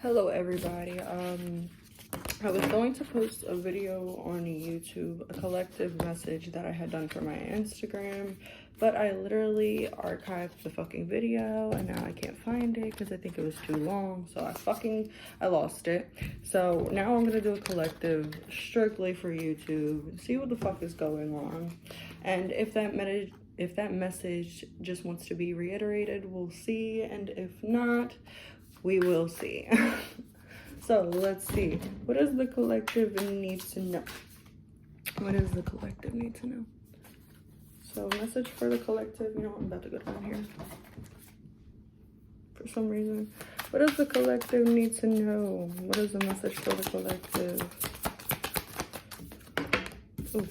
Hello everybody. I was going to post a video on YouTube, a collective message that I had done for my Instagram, but I literally archived the fucking video and now I can't find it because I think it was too long, so I lost it. So now I'm gonna do a collective strictly for YouTube, see what the fuck is going on, and if that message just wants to be reiterated, we'll see, and if not, we will see. So let's see. What does the collective need to know? What does the collective need to know? So message for the collective. You know what? I'm about to go down here. For some reason. What does the collective need to know? What is the message for the collective? Ooh.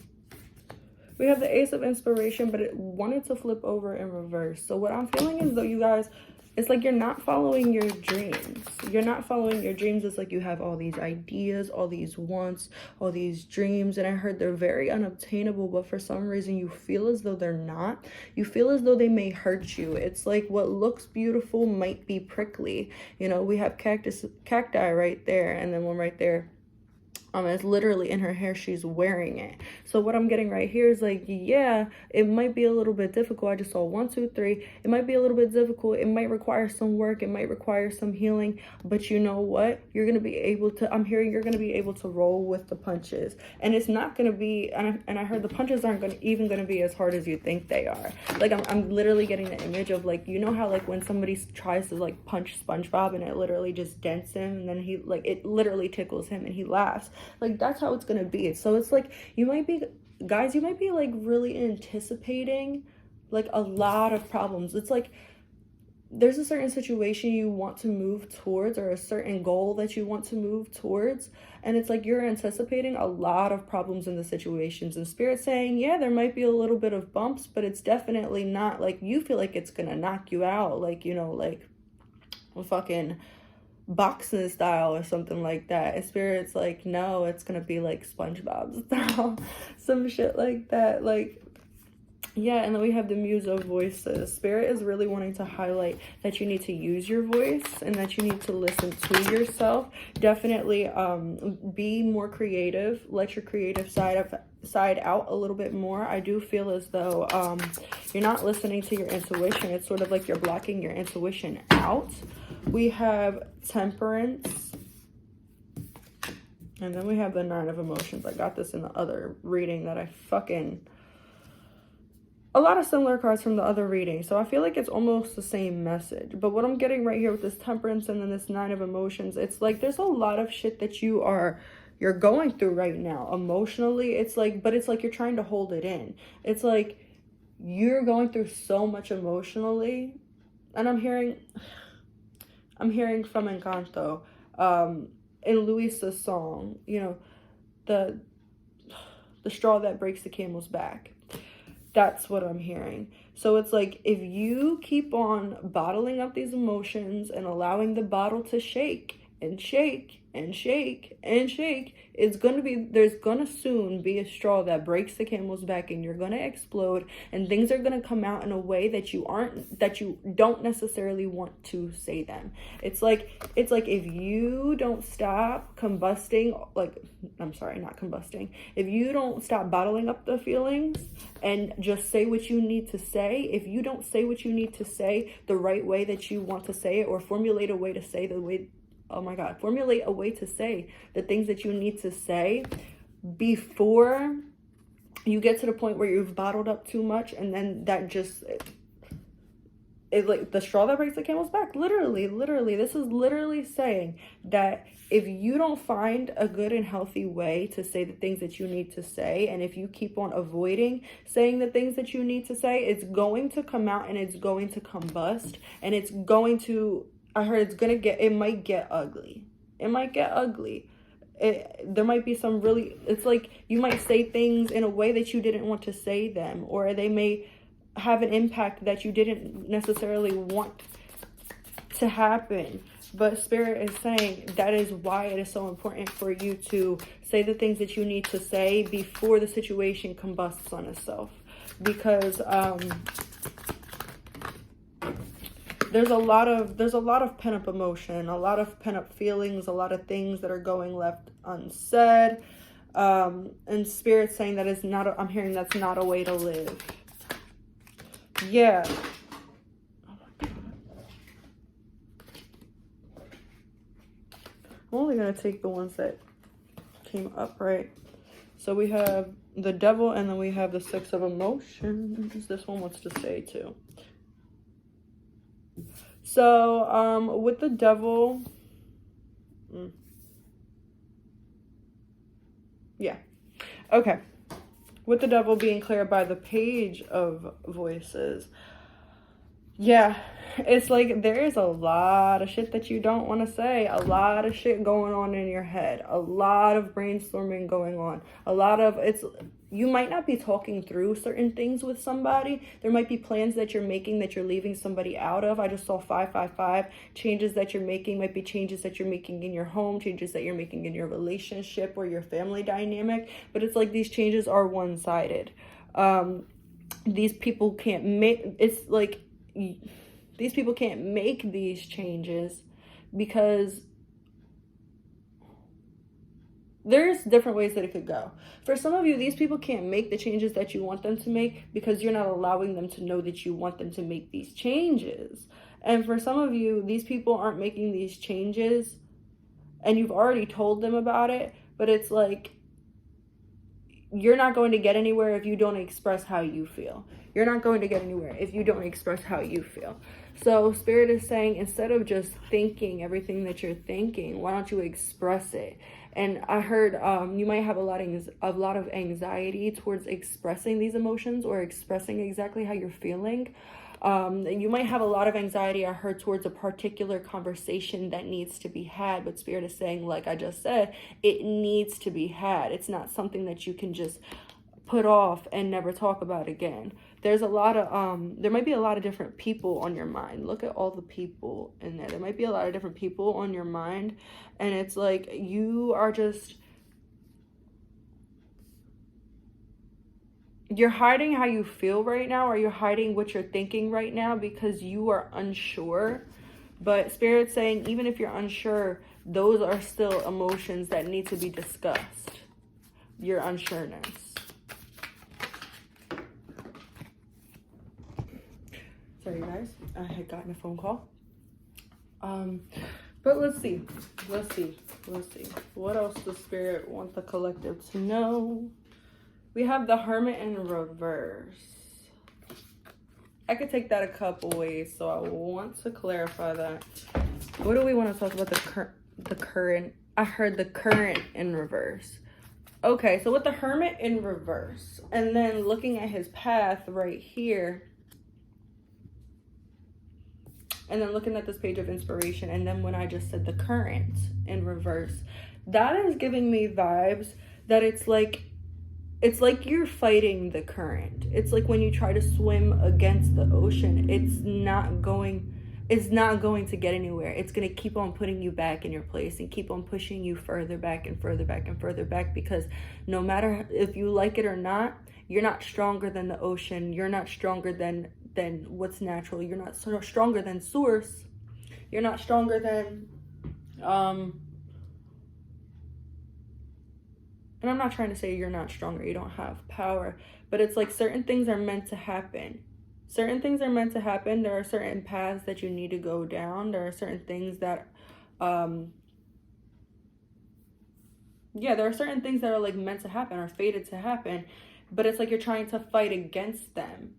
We have the Ace of Inspiration, but it wanted to flip over in reverse. So what I'm feeling is though, you guys, it's like you're not following your dreams. You're not following your dreams. It's like you have all these ideas, all these wants, all these dreams. And I heard they're very unobtainable, but for some reason you feel as though they're not. You feel as though they may hurt you. It's like what looks beautiful might be prickly. You know, we have cacti right there, and then one right there. It's literally in her hair. She's wearing it. So what I'm getting right here is like, yeah, it might be a little bit difficult. I just saw 1, 2, 3. It might be a little bit difficult. It might require some work. It might require some healing. But you know what? You're going to be able to, I'm hearing you're going to be able to roll with the punches. And it's not going to be, and I heard the punches aren't even going to be as hard as you think they are. Like I'm literally getting the image of like, you know how like when somebody tries to like punch SpongeBob and it literally just dents him, and then he like, it literally tickles him and he laughs. Like that's how it's gonna be. So it's like you might be like really anticipating like a lot of problems. It's like there's a certain situation you want to move towards, or a certain goal that you want to move towards, and it's like you're anticipating a lot of problems in the situations, and Spirit's saying, yeah, there might be a little bit of bumps, but it's definitely not like you feel like it's gonna knock you out, like, you know, like a fucking boxing style or something like that. And Spirit's like, no, it's gonna be like SpongeBob style, some shit like that. Like, yeah. And then we have the Muse of Voices. Spirit is really wanting to highlight that you need to use your voice and that you need to listen to yourself. Definitely be more creative. Let your creative side out a little bit more. I do feel as though you're not listening to your intuition. It's sort of like you're blocking your intuition out. We have Temperance, and then we have the 9 of Emotions. I got this in the other reading that a lot of similar cards from the other reading, so I feel like it's almost the same message. But what I'm getting right here with this Temperance and then this 9 of Emotions, it's like there's a lot of shit that you're going through right now emotionally. It's like, but it's like you're trying to hold it in. It's like you're going through so much emotionally, and I'm hearing from Encanto, in Luisa's song, you know, the straw that breaks the camel's back. That's what I'm hearing. So it's like if you keep on bottling up these emotions and allowing the bottle to shake and shake and shake and shake, there's gonna soon be a straw that breaks the camel's back, and you're gonna explode, and things are gonna come out in a way that you don't necessarily want to say them. It's like if you don't stop combusting, if you don't stop bottling up the feelings and just say what you need to say, if you don't say what you need to say the right way that you want to say it, or formulate a way to say formulate a way to say the things that you need to say before you get to the point where you've bottled up too much, and then that just it's like the straw that breaks the camel's back. Literally, this is literally saying that if you don't find a good and healthy way to say the things that you need to say, and if you keep on avoiding saying the things that you need to say, it's going to come out and it's going to combust, and it's going to, I heard it might get ugly. It might get ugly. There might be some really, it's like you might say things in a way that you didn't want to say them, or they may have an impact that you didn't necessarily want to happen. But Spirit is saying that is why it is so important for you to say the things that you need to say before the situation combusts on itself. Because there's a lot of pent-up emotion, a lot of pent-up feelings, a lot of things that are going left unsaid. And Spirit saying that is not, I'm hearing that's not a way to live. Yeah. Oh my God. I'm only going to take the ones that came up, right? So we have the Devil, and then we have the Six of Emotions. This one wants to stay too. So, with the Devil, yeah. Okay. With the Devil being cleared by the Page of Voices. Yeah, it's like there is a lot of shit that you don't want to say. A lot of shit going on in your head. A lot of brainstorming going on. A lot of, you might not be talking through certain things with somebody. There might be plans that you're making that you're leaving somebody out of. I just saw 555. Changes that you're making might be changes that you're making in your home, changes that you're making in your relationship or your family dynamic. But it's like these changes are one-sided. These people can't make, it's like, these people can't make these changes because there's different ways that it could go. For some of you, these people can't make the changes that you want them to make because you're not allowing them to know that you want them to make these changes. And for some of you, these people aren't making these changes and you've already told them about it, but it's like you're not going to get anywhere if you don't express how you feel. You're not going to get anywhere if you don't express how you feel. So Spirit is saying, instead of just thinking everything that you're thinking, why don't you express it? And I heard you might have a lot of anxiety towards expressing these emotions or expressing exactly how you're feeling. You might have a lot of anxiety, I heard, towards a particular conversation that needs to be had, but Spirit is saying, like I just said, it needs to be had. It's not something that you can just put off and never talk about again. There's a lot of, there might be a lot of different people on your mind. Look at all the people in there. There might be a lot of different people on your mind, and it's like you are just, you're hiding how you feel right now, or you're hiding what you're thinking right now because you are unsure. But Spirit's saying, even if you're unsure, those are still emotions that need to be discussed. Your unsureness. Sorry, guys. I had gotten a phone call. But let's see. What else does Spirit want the collective to know? We have the Hermit in reverse. I could take that a couple ways, so I want to clarify that. What do we want to talk about? The current. I heard the current in reverse. Okay, so with the Hermit in reverse, and then looking at his path right here, and then looking at this page of inspiration, and then when I just said the current in reverse, that is giving me vibes that it's like you're fighting the current. It's like when you try to swim against the ocean, it's not going to get anywhere. It's going to keep on putting you back in your place and keep on pushing you further back and further back and further back, because no matter if you like it or not, you're not stronger than the ocean. You're not stronger than what's natural. You're not stronger than source. You're not stronger than and I'm not trying to say you're not stronger, you don't have power, but it's like certain things are meant to happen. Certain things are meant to happen. There are certain paths that you need to go down. There are certain things that there are certain things that are like meant to happen or fated to happen, but it's like you're trying to fight against them.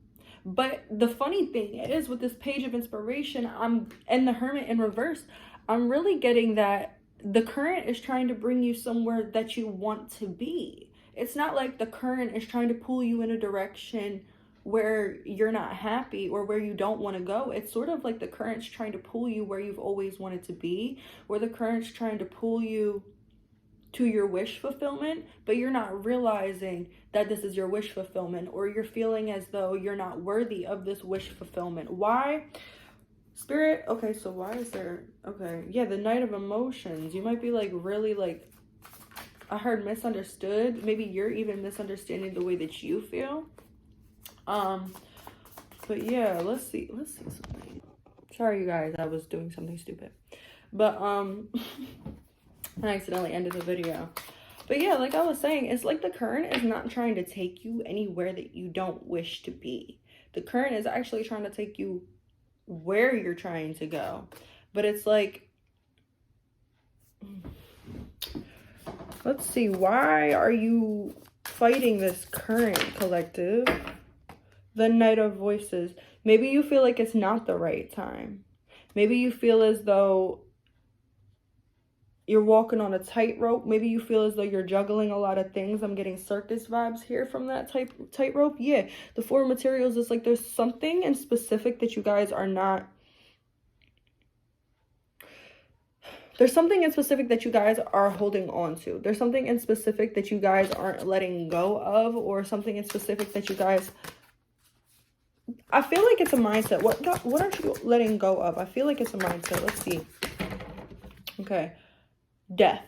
But the funny thing is, with this page of inspiration, and the Hermit in reverse, I'm really getting that the current is trying to bring you somewhere that you want to be. It's not like the current is trying to pull you in a direction where you're not happy or where you don't want to go. It's sort of like the current's trying to pull you where you've always wanted to be, where the current's trying to pull you to your wish fulfillment, but you're not realizing that this is your wish fulfillment, or you're feeling as though you're not worthy of this wish fulfillment. Why? Spirit, okay, so why is there, okay, yeah, the Knight of Emotions. You might be like really like, I heard misunderstood. Maybe you're even misunderstanding the way that you feel. But yeah, let's see something. Sorry, you guys, I was doing something stupid. But, I accidentally ended the video. But yeah, like I was saying, it's like the current is not trying to take you anywhere that you don't wish to be. The current is actually trying to take you where you're trying to go. But it's like, let's see, why are you fighting this current, collective? The Knight of Voices. Maybe you feel like it's not the right time. Maybe you feel as though you're walking on a tightrope. Maybe you feel as though you're juggling a lot of things. I'm getting circus vibes here from that tightrope. Yeah, the Four of Materials is like there's something in specific that you guys are not... There's something in specific that you guys are holding on to. There's something in specific that you guys aren't letting go of, or something in specific that you guys... I feel like it's a mindset. What aren't you letting go of? I feel like it's a mindset. Let's see. Okay. Death.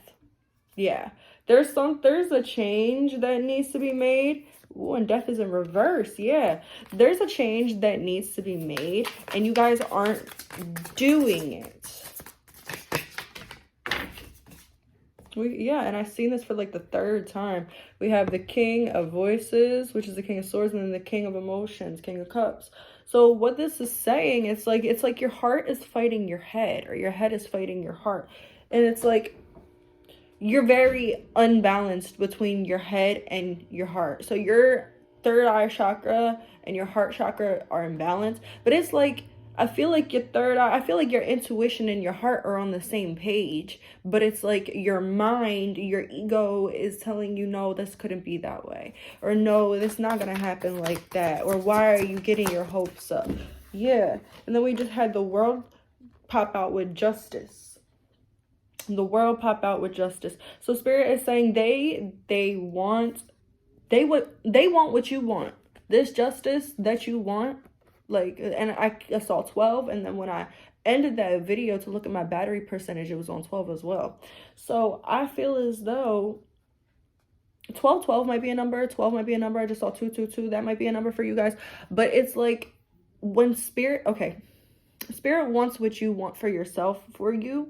Yeah. There's a change that needs to be made. Ooh, and death is in reverse. Yeah. There's a change that needs to be made, and you guys aren't doing it. Yeah, and I've seen this for like the third time. We have the King of Voices, which is the King of Swords, and then the King of Emotions, King of Cups. So what this is saying, it's like your heart is fighting your head, or your head is fighting your heart. And it's like you're very unbalanced between your head and your heart. So your third eye chakra and your heart chakra are in balance. But it's like, I feel like your third eye, I feel like your intuition and your heart are on the same page. But it's like your mind, your ego is telling you, no, this couldn't be that way. Or no, this not going to happen like that. Or why are you getting your hopes up? Yeah. And then we just had the World pop out with Justice. The World pop out with Justice. So Spirit is saying they want what you want. This justice that you want. Like, and I saw 12, and then when I ended that video to look at my battery percentage, it was on 12 as well. So I feel as though 12 might be a number. 12 might be a number. I just saw 222. That might be a number for you guys. But it's like when Spirit wants what you want for yourself, for you.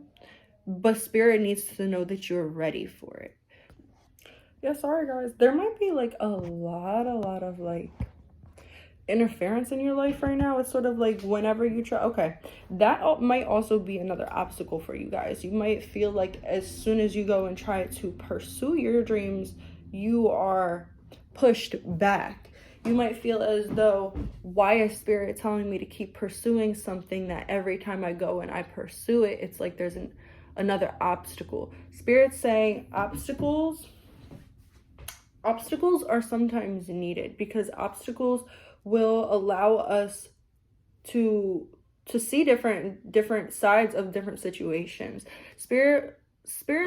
But Spirit needs to know that you're ready for it. Yeah, sorry guys. There might be like a lot of like interference in your life right now. It's sort of like whenever you try... Okay, that might also be another obstacle for you guys. You might feel like as soon as you go and try to pursue your dreams, you are pushed back. You might feel as though, why is Spirit telling me to keep pursuing something that every time I go and I pursue it, it's like there's another obstacle. Spirit's saying obstacles are sometimes needed, because obstacles will allow us to see different sides of different situations. Spirit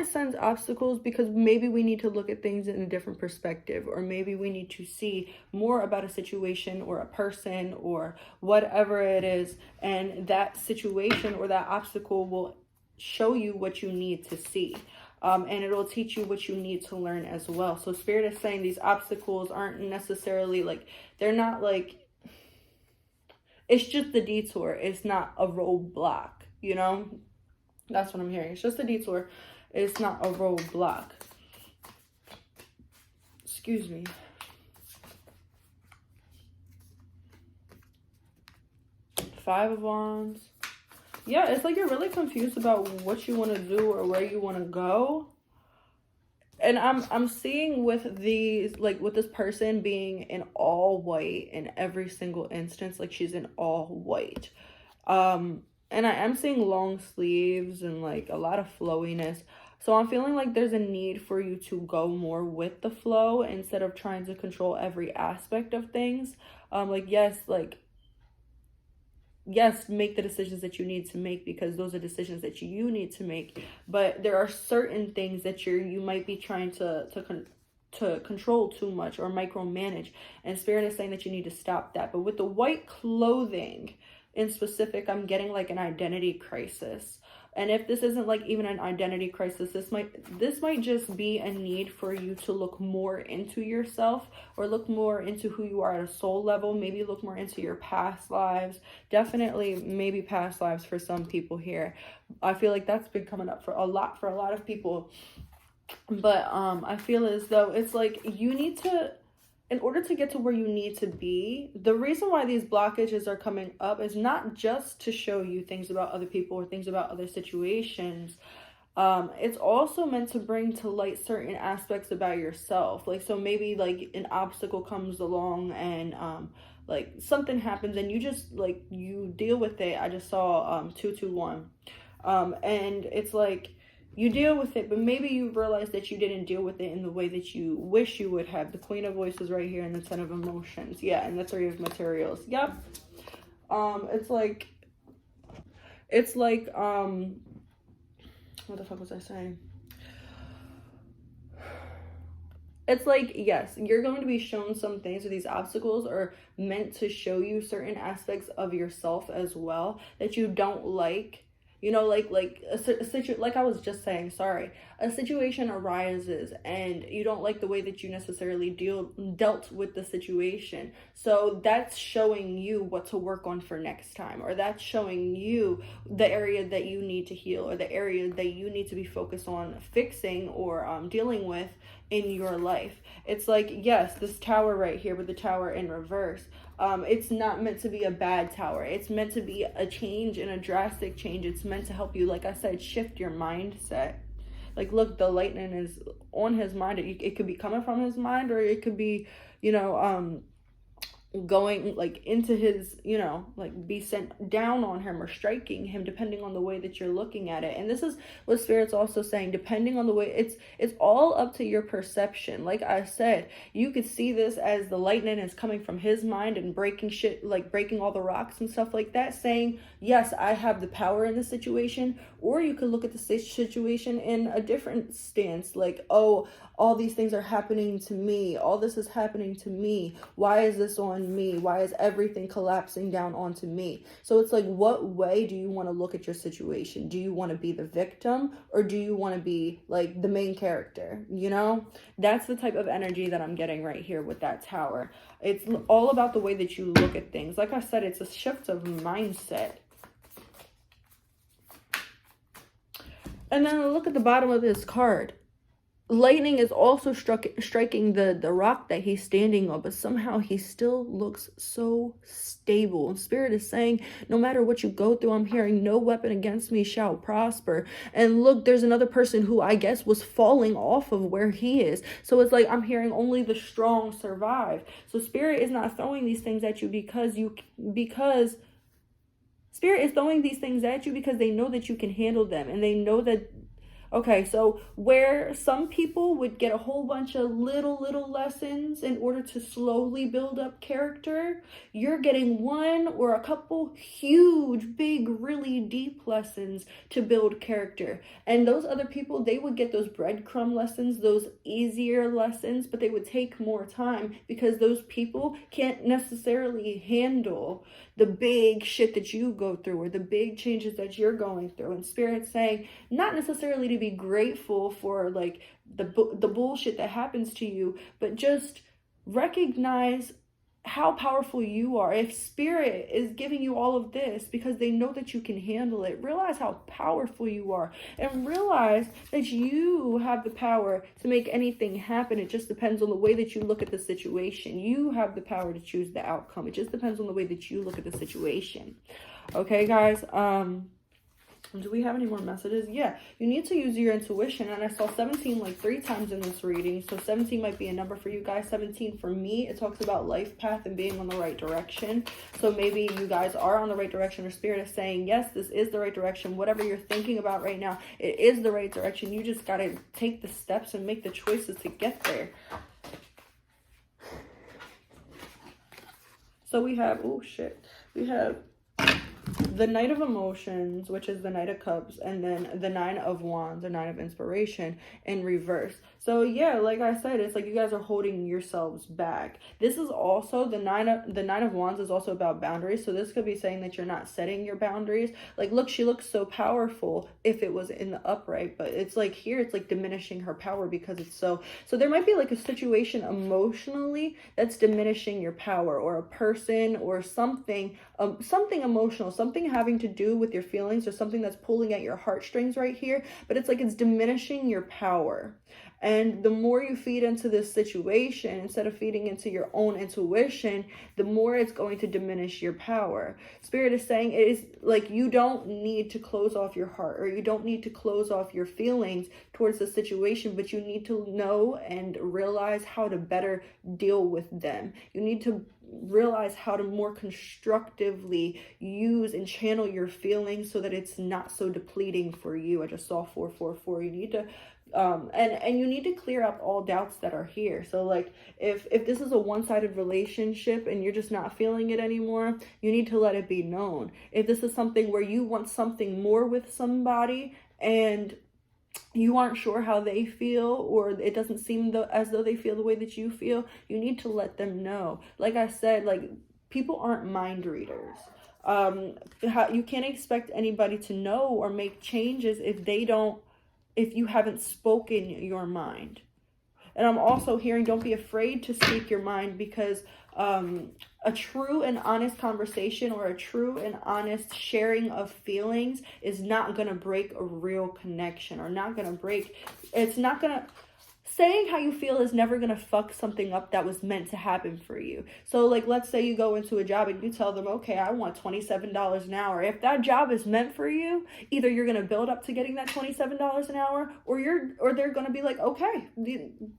sends obstacles because maybe we need to look at things in a different perspective, or maybe we need to see more about a situation or a person or whatever it is, and that situation or that obstacle will show you what you need to see. And it'll teach you what you need to learn as well. So Spirit is saying these obstacles aren't necessarily like, they're not like, it's just the detour. It's not a roadblock, you know? That's what I'm hearing. It's just a detour. It's not a roadblock. Excuse me. Five of Wands. Yeah, it's like you're really confused about what you want to do or where you want to go. And I'm seeing with these, like with this person being in all white in every single instance, like she's in all white. And I am seeing long sleeves and like a lot of flowiness. So I'm feeling like there's a need for you to go more with the flow instead of trying to control every aspect of things. Yes, make the decisions that you need to make, because those are decisions that you need to make. But there are certain things that you might be trying to control too much or micromanage. And Spirit is saying that you need to stop that. But with the white clothing in specific, I'm getting like an identity crisis. And if this isn't like even an identity crisis, this might just be a need for you to look more into yourself, or look more into who you are at a soul level. Maybe look more into your past lives. Definitely maybe past lives for some people here. I feel like that's been coming up for a lot of people. But I feel as though it's like you need to, in order to get to where you need to be, the reason why these blockages are coming up is not just to show you things about other people or things about other situations. It's also meant to bring to light certain aspects about yourself. Like, so maybe like an obstacle comes along and like something happens and you just like, you deal with it. I just saw 221. And it's like, you deal with it, but maybe you realize that you didn't deal with it in the way that you wish you would have. The Queen of Voices right here, and the Ten of Emotions. Yeah, and the Three of Materials. Yep. It's like, what the fuck was I saying? It's like, yes, you're going to be shown some things, or these obstacles are meant to show you certain aspects of yourself as well that you don't like. You know, like I was just saying, sorry, a situation arises and you don't like the way that you necessarily dealt with the situation. So that's showing you what to work on for next time, or that's showing you the area that you need to heal, or the area that you need to be focused on fixing or dealing with in your life. It's like, yes, this tower right here with the tower in reverse, it's not meant to be a bad tower. It's meant to be a change, and a drastic change. It's meant to help you, like I said, shift your mindset. Like, look, the lightning is on his mind. It could be coming from his mind, or it could be, you know, going like into his, you know, like be sent down on him or striking him, depending on the way that you're looking at it. And this is what Spirit's also saying, depending on the way, it's all up to your perception. Like I said, you could see this as the lightning is coming from his mind and breaking shit, like breaking all the rocks and stuff like that, saying, yes, I have the power in this situation. Or you could look at the situation in a different stance, like, oh, all these things are happening to me. All this is happening to me. Why is this on me? Why is everything collapsing down onto me? So it's like, what way do you want to look at your situation? Do you want to be the victim, or do you want to be like the main character? You know, that's the type of energy that I'm getting right here with that tower. It's all about the way that you look at things. Like I said, it's a shift of mindset. And then look at the bottom of this card. Lightning is also striking the rock that he's standing on, but somehow he still looks so stable. Spirit is saying, no matter what you go through, I'm hearing no weapon against me shall prosper. And look, there's another person who I guess was falling off of where he is. So it's like, I'm hearing only the strong survive. So Spirit is not throwing these things at you because Spirit is throwing these things at you because they know that you can handle them, and they know that. Okay, so where some people would get a whole bunch of little lessons in order to slowly build up character, you're getting one or a couple huge, big, really deep lessons to build character. And those other people, they would get those breadcrumb lessons, those easier lessons, but they would take more time because those people can't necessarily handle the big shit that you go through, or the big changes that you're going through. And Spirit's saying, not necessarily to be grateful for like the bullshit that happens to you, but just recognize how powerful you are. If Spirit is giving you all of this because they know that you can handle it, realize how powerful you are, and realize that you have the power to make anything happen. It just depends on the way that you look at the situation. You have the power to choose the outcome. It just depends on the way that you look at the situation. Okay, guys, do we have any more messages? Yeah, you need to use your intuition. And I saw 17 like 3 times in this reading. So 17 might be a number for you guys. 17 for me, it talks about life path and being on the right direction. So maybe you guys are on the right direction, or Spirit is saying, yes, this is the right direction. Whatever you're thinking about right now, it is the right direction. You just got to take the steps and make the choices to get there. So we have, oh shit, we have the Knight of Emotions, which is the Knight of Cups, and then the Nine of Wands, or Nine of Inspiration, in reverse. So yeah, like I said, it's like you guys are holding yourselves back. This is also the Nine of Wands is also about boundaries. So this could be saying that you're not setting your boundaries. Like, look, she looks so powerful if it was in the upright, but it's like here, it's like diminishing her power because it's so there might be like a situation emotionally that's diminishing your power, or a person, or something emotional, something having to do with your feelings, or something that's pulling at your heartstrings right here, but it's like it's diminishing your power. And the more you feed into this situation, instead of feeding into your own intuition, the more it's going to diminish your power. Spirit is saying it is like you don't need to close off your heart, or you don't need to close off your feelings towards the situation, but you need to know and realize how to better deal with them. You need to realize how to more constructively use and channel your feelings so that it's not so depleting for you. I just saw 444. You need to and you need to clear up all doubts that are here. So like if this is a one-sided relationship and you're just not feeling it anymore, you need to let it be known. If this is something where you want something more with somebody and you aren't sure how they feel, or it doesn't seem as though they feel the way that you feel, you need to let them know. Like I said, like, people aren't mind readers. You can't expect anybody to know or make changes if you haven't spoken your mind. And I'm also hearing, don't be afraid to speak your mind, because a true and honest conversation, or a true and honest sharing of feelings, is not going to break a real connection, or saying how you feel is never going to fuck something up that was meant to happen for you. So like, let's say you go into a job and you tell them, okay, I want $27 an hour. If that job is meant for you, either you're going to build up to getting that $27 an hour, or they're going to be like, okay,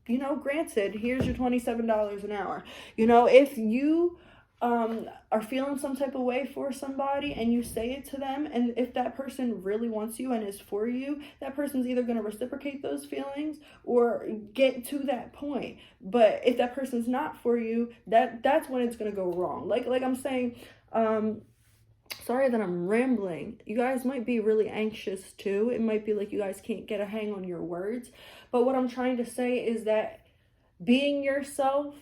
granted, here's your $27 an hour. If you are feeling some type of way for somebody and you say it to them, and if that person really wants you and is for you, that person's either going to reciprocate those feelings or get to that point. But if that person's not for you, that's when it's going to go wrong. Like I'm saying, sorry that I'm rambling. You guys might be really anxious too. It might be like you guys can't get a hang on your words. But what I'm trying to say is that being yourself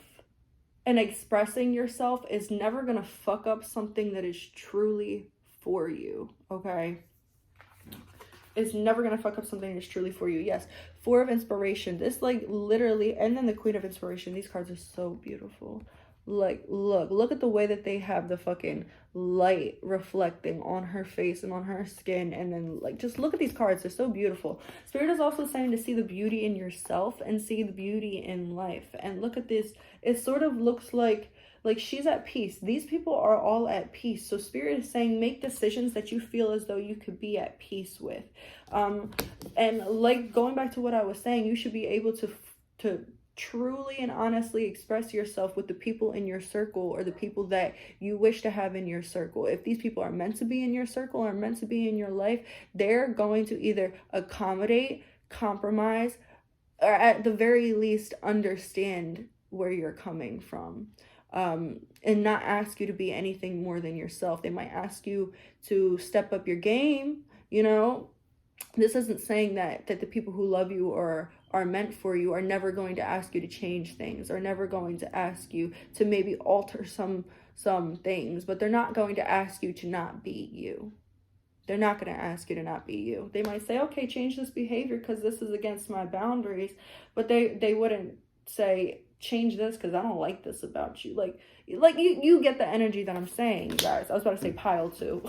and expressing yourself is never going to fuck up something that is truly for you, okay? It's never going to fuck up something that's truly for you. Yes, Four of Inspiration. This, like, literally, and then the Queen of Inspiration. These cards are so beautiful. Like, look at the way that they have the fucking light reflecting on her face and on her skin. And then, like, just look at these cards. They're so beautiful. Spirit is also saying to see the beauty in yourself and see the beauty in life. And look at this. It sort of looks like she's at peace. These people are all at peace. So Spirit is saying make decisions that you feel as though you could be at peace with. And like, going back to what I was saying, you should be able to truly and honestly express yourself with the people in your circle, or the people that you wish to have in your circle. If these people are meant to be in your circle or meant to be in your life, they're going to either accommodate, compromise, or at the very least understand where you're coming from, and not ask you to be anything more than yourself. They might ask you to step up your game. This isn't saying that the people who love you or are meant for you are never going to ask you to change things, or never going to ask you to maybe alter some things, but they're not going to ask you to not be you. They're not going to ask you to not be you. They might say, okay, change this behavior because this is against my boundaries, but they wouldn't say, change this because I don't like this about you. Like you get the energy that I'm saying, guys. I was about to say pile too.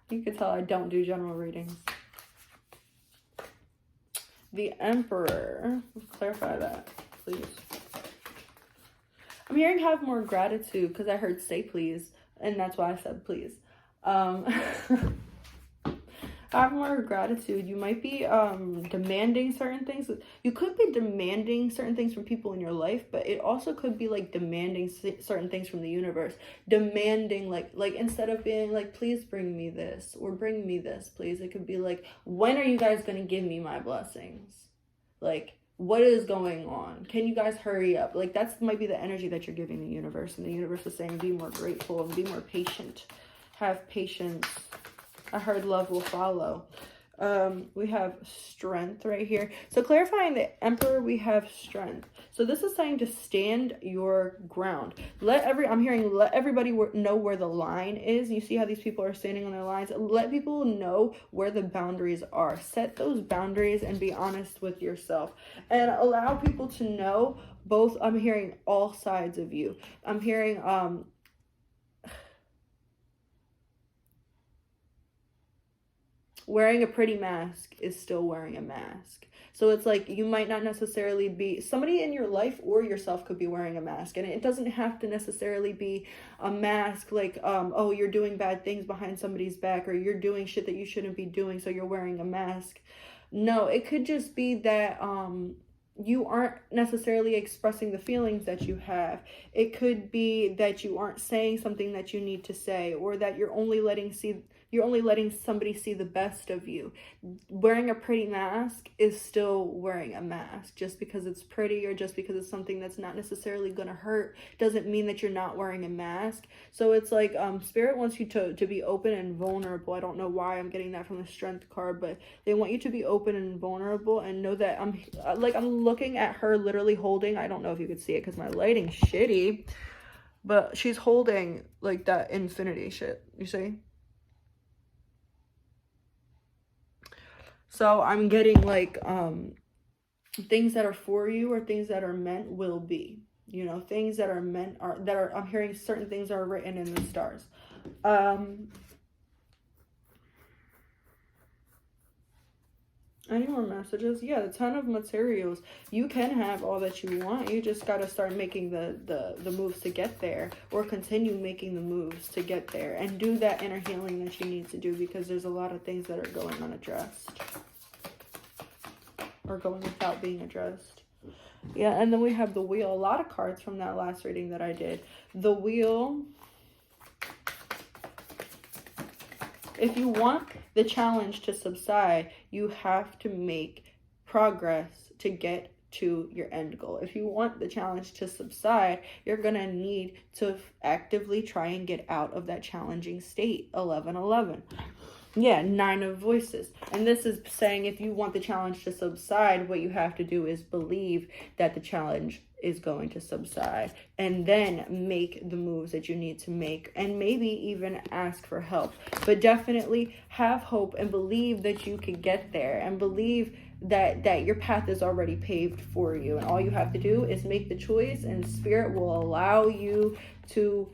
You can tell I don't do general readings. The Emperor. Let's clarify that, please. I'm hearing have more gratitude because I heard say please, and that's why I said please. Have more gratitude. You might be demanding certain things. You could be demanding certain things from people in your life, but it also could be like demanding certain things from the universe. Demanding like instead of being like, please bring me this, or bring me this, please. It could be like, when are you guys going to give me my blessings? Like, what is going on? Can you guys hurry up? Like, that's might be the energy that you're giving the universe. And the universe is saying, be more grateful and be more patient. Have patience. I heard love will follow. We have strength right here. So clarifying the Emperor, we have strength. So this is saying to stand your ground. I'm hearing let everybody know where the line is. You see how these people are standing on their lines? Let people know where the boundaries are. Set those boundaries and be honest with yourself. And allow people to know both. I'm hearing all sides of you. I'm hearing, wearing a pretty mask is still wearing a mask. So it's like you might not necessarily be, somebody in your life or yourself could be wearing a mask. And it doesn't have to necessarily be a mask like, oh, you're doing bad things behind somebody's back, or you're doing shit that you shouldn't be doing, so you're wearing a mask. No, it could just be that you aren't necessarily expressing the feelings that you have. It could be that you aren't saying something that you need to say, or that you're only letting somebody see the best of you. Wearing a pretty mask is still wearing a mask. Just because it's pretty or just because it's something that's not necessarily gonna hurt doesn't mean that you're not wearing a mask. So it's like Spirit wants you to be open and vulnerable. I don't know why I'm getting that from the Strength card, but they want you to be open and vulnerable and know that I'm looking at her literally holding, I don't know if you could see it because my lighting's shitty, but she's holding like that infinity shit, you see? So I'm getting like things that are for you or things that are meant will be. You know, things that are meant I'm hearing certain things are written in the stars. Any more messages? Yeah, the Ton of Materials. You can have all that you want. You just got to start making the moves to get there, or continue making the moves to get there, and do that inner healing that you need to do, because there's a lot of things that are going unaddressed or going without being addressed. Yeah, and then we have the Wheel. A lot of cards from that last reading that I did. The Wheel. If you want the challenge to subside, you have to make progress to get to your end goal. If you want the challenge to subside, you're going to need to actively try and get out of that challenging state. 1111. Yeah, 9 of Voices. And this is saying if you want the challenge to subside, what you have to do is believe that the challenge is going to subside, and then make the moves that you need to make, and maybe even ask for help. But definitely have hope and believe that you can get there, and believe that your path is already paved for you, and all you have to do is make the choice, and Spirit will allow you to.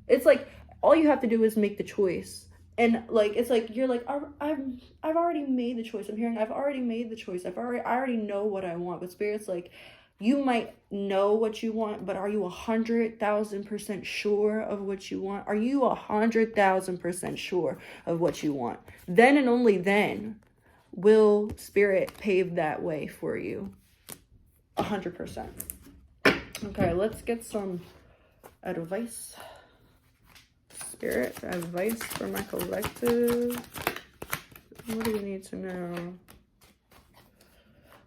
It's like all you have to do is make the choice. And like, it's like, you're like, I've already made the choice. I'm hearing, I've already made the choice. I already know what I want. But Spirit's like, you might know what you want, but are you 100,000% sure of what you want? Are you 100,000% sure of what you want? Then and only then will Spirit pave that way for you. 100%. Okay, let's get some advice. Spirit advice for my collective. What do you need to know?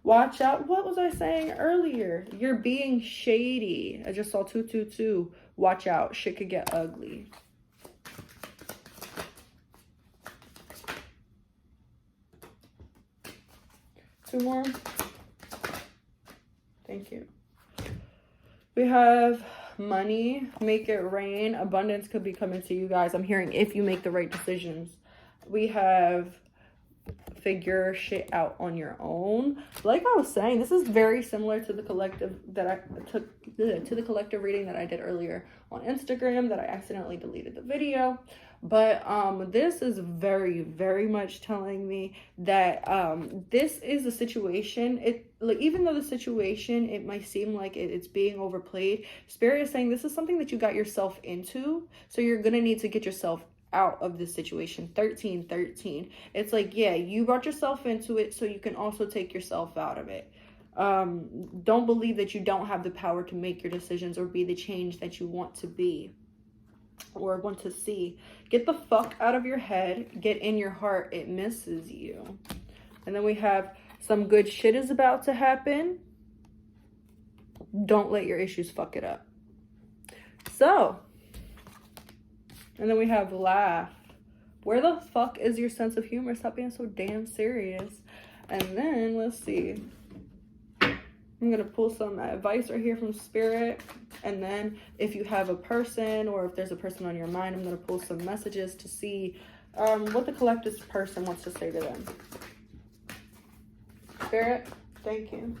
Watch out. What was I saying earlier? You're being shady. I just saw 222. Watch out. Shit could get ugly. Two more. Thank you. We have money. Make it rain. Abundance could be coming to you guys. I'm hearing if you make the right decisions. We have figure shit out on your own. Like I was saying, this is very similar to the collective that I took, to the collective reading that I did earlier on Instagram that I accidentally deleted the video. But this is very, very much telling me that this is a situation. It, like, even though the situation, it might seem like it's being overplayed, Spirit is saying this is something that you got yourself into, so you're gonna need to get yourself out of this situation. 1313. It's like, yeah, you brought yourself into it, so you can also take yourself out of it. Don't believe that you don't have the power to make your decisions or be the change that you want to be or want to see. Get the fuck out of your head. Get in your heart. It misses you. And then we have some good shit is about to happen. Don't let your issues fuck it up. So And then we have laugh. Where the fuck is your sense of humor? Stop being so damn serious. And then, let's see. I'm going to pull some advice right here from Spirit. And then if you have a person or if there's a person on your mind, I'm going to pull some messages to see what the collective person wants to say to them. Spirit, thank you.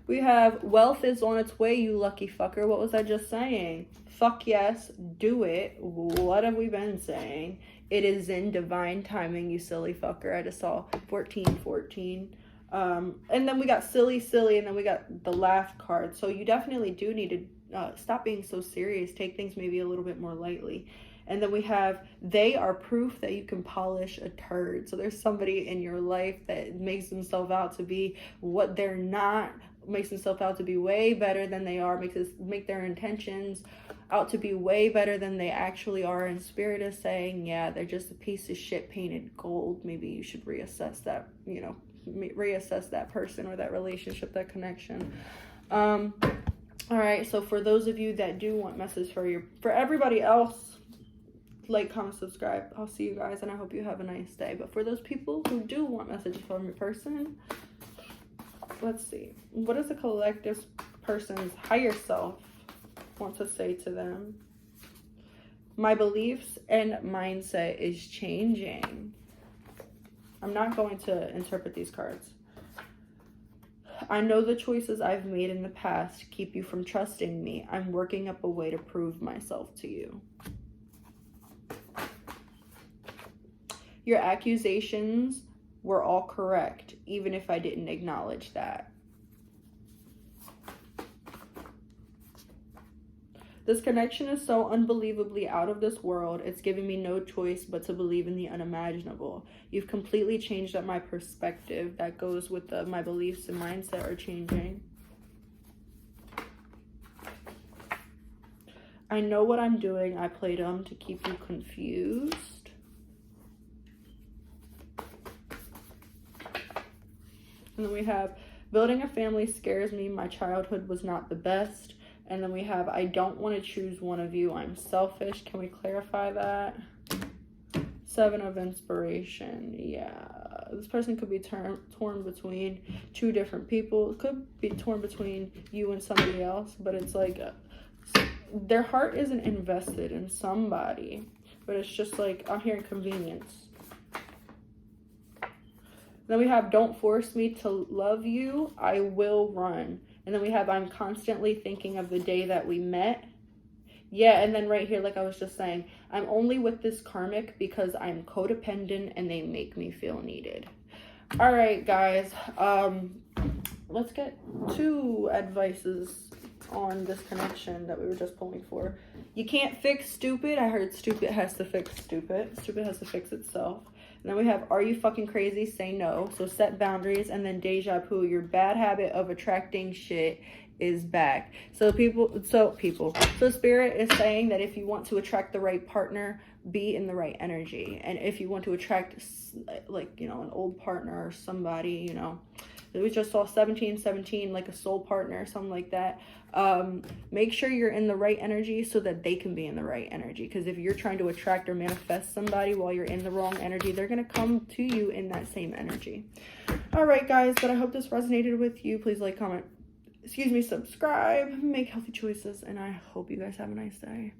We have wealth is on its way, you lucky fucker. What was I just saying? Fuck yes, do it. What have we been saying? It is in divine timing, you silly fucker. I just saw 1414. And then we got silly, and then we got the laugh card. So you definitely do need to stop being so serious. Take things maybe a little bit more lightly. And then we have, they are proof that you can polish a turd. So there's somebody in your life that makes themselves out to be what they're not, makes themselves out to be way better than they are, make their intentions out to be way better than they actually are. And Spirit is saying, yeah, they're just a piece of shit painted gold. Maybe you should reassess that, you know, reassess that person or that relationship, that connection. All right, so for those of you that do want messages for everybody else, like, comment, subscribe. I'll see you guys, and I hope you have a nice day. But for those people who do want messages from your person, let's see. What does the collective person's higher self want to say to them? My beliefs and mindset is changing. I'm not going to interpret these cards. I know the choices I've made in the past keep you from trusting me. I'm working up a way to prove myself to you. Your accusations were all correct, even if I didn't acknowledge that. This connection is so unbelievably out of this world, it's giving me no choice but to believe in the unimaginable. You've completely changed up my perspective. That goes with my beliefs and mindset are changing. I know what I'm doing. I play dumb to keep you confused. And then we have, building a family scares me. My childhood was not the best. And then we have, I don't want to choose one of you. I'm selfish. Can we clarify that? 7 of inspiration. Yeah. This person could be torn between 2 different people. It could be torn between you and somebody else. But it's like their heart isn't invested in somebody. But it's just like, I'm hearing convenience. Then we have, don't force me to love you. I will run. And then we have, I'm constantly thinking of the day that we met. Yeah, and then right here, like I was just saying, I'm only with this karmic because I'm codependent and they make me feel needed. All right, guys. Let's get 2 advices on this connection that we were just pulling for. You can't fix stupid. I heard stupid has to fix stupid. Stupid has to fix itself. And then we have, are you fucking crazy? Say no. So set boundaries. And then deja vu, your bad habit of attracting shit is back. So Spirit is saying that if you want to attract the right partner, be in the right energy. And if you want to attract, like, you know, an old partner or somebody, you know, we just saw 1717, like a soul partner or something like that. Make sure you're in the right energy so that they can be in the right energy. Because if you're trying to attract or manifest somebody while you're in the wrong energy, they're going to come to you in that same energy. All right, guys, but I hope this resonated with you. Please like, comment, subscribe, make healthy choices, and I hope you guys have a nice day.